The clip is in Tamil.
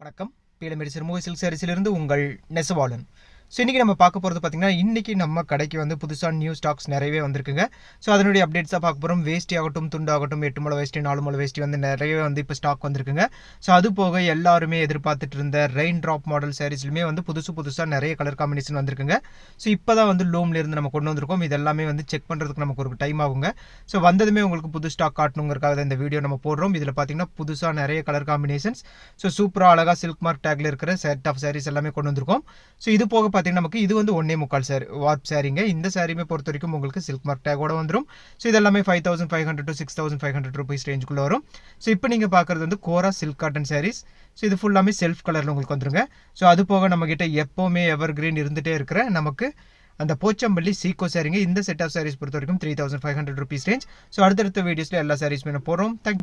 வணக்கம். பீளமேடு சிறுமுகை சில்க் சாரீஸிலிருந்து உங்கள் நெசவாளன். ஸோ இன்றைக்கி நம்ம பார்க்க போகிறது பார்த்திங்கன்னா, இன்றைக்கி நம்ம கடைக்கு வந்து புதுசாக நியூ ஸ்டாக்ஸ் நிறையவே வந்திருக்குங்க. ஸோ அதனுடைய அப்டேட்ஸாக பார்க்க போகிறோம். வேஸ்டி ஆகட்டும், துண்டு ஆகட்டும், 8 முழ வேஸ்டி, 4 முழ வேஸ்டி வந்து நிறையவே வந்து இப்போ ஸ்டாக் வந்திருக்குங்க. ஸோ அது போக எல்லாருமே எதிர்பார்த்துட்டு இருந்த ரெயின் ட்ராப் மாடல் சாரீஸ்லுமே வந்து புதுசாக நிறைய கலர் காம்பினேஷன் வந்திருக்குங்க. ஸோ இப்போ தான் வந்து லூம்லேருந்து நம்ம கொண்டு வந்திருக்கோம். இது எல்லாமே வந்து செக் பண்ணுறதுக்கு நமக்கு ஒரு டைம் ஆகுங்க. ஸோ வந்ததுமே உங்களுக்கு புது ஸ்டாக் காட்டணுங்கிறக்காக இந்த வீடியோ நம்ம போடுறோம். இதில் பார்த்திங்கன்னா புதுசாக நிறைய கலர் காம்பினேஷன்ஸ், ஸோ சூப்பராக அழகாக சில்க் மார்க் டேக்கில் இருக்கிற செட் ஆஃப் சாரீஸ் எல்லாமே கொண்டு வந்திருக்கோம். ஸோ இது போக பார்த்திங்கன்னா நமக்கு இது வந்து 1.25 சாரி வார்ப் சாரிங்க. இந்த சாரியுமே பொறுத்த வரைக்கும் உங்களுக்கு சில்க் மார்க் டேக்கோட வந்துடும். ஸோ இதெல்லாமே 5500 to 6500 rupees ரேஞ்சுக்குள்ளே வரும். ஸோ இப்போ நீங்கள் பார்க்குறது வந்து கோரா சில்க் காட்டன் சாரீஸ். ஸோ இது ஃபுல்லாமே செல்ஃப் கலரில் உங்களுக்கு வந்துருங்க. ஸோ அது போக நம்மக்கிட்ட எப்போவுமே எவர் கிரீன் இருந்துகிட்டே இருக்கிற நமக்கு அந்த போச்சம்பள்ளி சீக்கோ சாரிங்க. இந்த செட் ஆஃப் சாரீஸ் பொறுத்த வரைக்கும் 3500 rupees ரேஞ்ச். ஸோ அடுத்தடுத்த வீடியோஸில் எல்லா சாரீஸுமே போகிறோம். தேங்க்யூ.